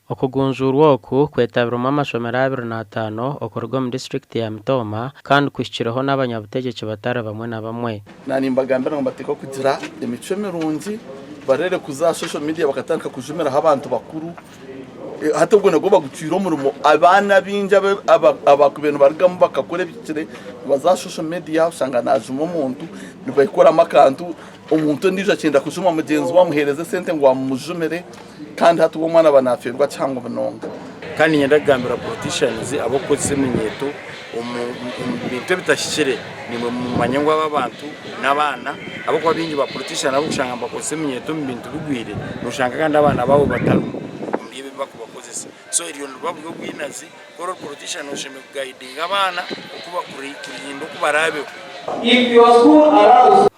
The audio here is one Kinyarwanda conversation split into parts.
okugunjurwa oku kwetabirwamu amashomero 25 okorwa mu district ya Mtoma kandi kwishyiraho n'abanyabutegetsi batari bamwe na bamwe. Nanimbagambira ngo bateka kugira imico mirungi barere kuza social media bakatandika kujumira abantu bakuru hata ubwo nago bagucira umurimo abana binja abakubintu barigamo bakakore bikire baza social media usanga najuma umuntu nibayikora amakantu umuntu ndije cyenda kujuma mugenzi wamuhereze sente ngo amujumere kandi hata uwo mwana banafirwa cyangwa banonga kandi nyandagambira politicians abakoze imenyeto bintu bitashikire ni mu manyangwa y'abantu n'abana abakwa bingi ba politician abo gushanga bakoze imenyeto mu bintu bigwire rushanga kandi abana babo bataru mbibe bakubakozesa so iriyo rwabwo bwinazi koro politician usheme guiding abana ukuba kurindo kubarabe.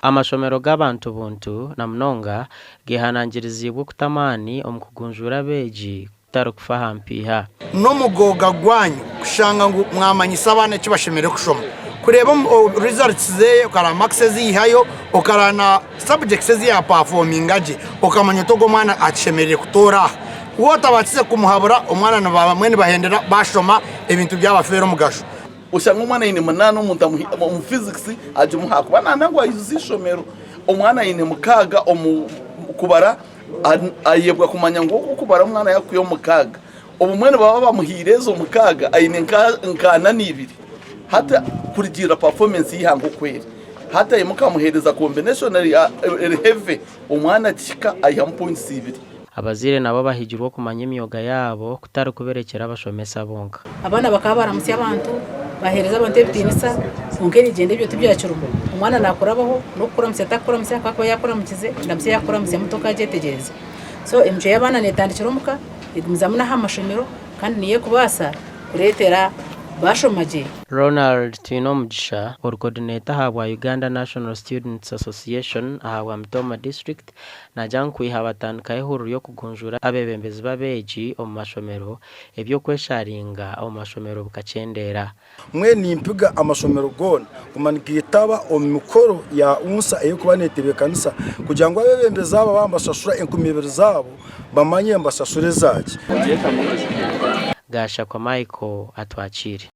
Amashomero g'abantu buntu na mnonga gihanangirizibwa kutamani omukugunjura beji tarukufaha mpiha no mugoga gwanyu kushanga ngo mwamanyisa abana cyo bashemere kushoma kureba results ze ukara maxes yihayo ukarana subjects ze ya performing aje ukamanya togo mwana achemerere kutora wota batse kumuhabura umwana na baba mwene bahendera bashoma ibintu by'abafero mugasho usanga umwana yine munana umuntu mu physics aje muhakuba nanangwa izishomero umwana yine mukaga kubara ayebwa kumanya ngo kubara umwana yakuye mukaga ubumwene baba bamuhirezo mukaga ayine nkana nibiri hata kurigira performance yihango kweri hata yimukamuhereza combination heavy umwana kika ayam points 2 abazire nabo bahigirwa kumanya imyoga yabo kutari kuberekera abashomesa bonka abana bakaba baramutse abantu bahereza abantu ebitinisa ungeri gende byo tubyacurumo umwana nakurabaho no kuramutse atakuramutse akako yakuramukize ndamse yakuramuze mutoka ajetegereza so MJ yabana netandikira umuka igumizamuna hamashomero kandi niye kubasa kuretera bashomaje. Ronald Tinomjisha or coordinator hawa Uganda National Students Association hawa Mtoma district na jankwi habatandika ihuru yo kugunjura abebembezi babeji omu mashomero ebyo kwesharinga omu mashomero bukacendera mwe nimpiga amashomero gona kumanikitaba omukoro ya unsa eyo kubanetebe kanisa kugira ngo abebembezi aba bambashashura 2,000 zabo bamanye mbashashure zaje Gasha kwa Michael atwachiri.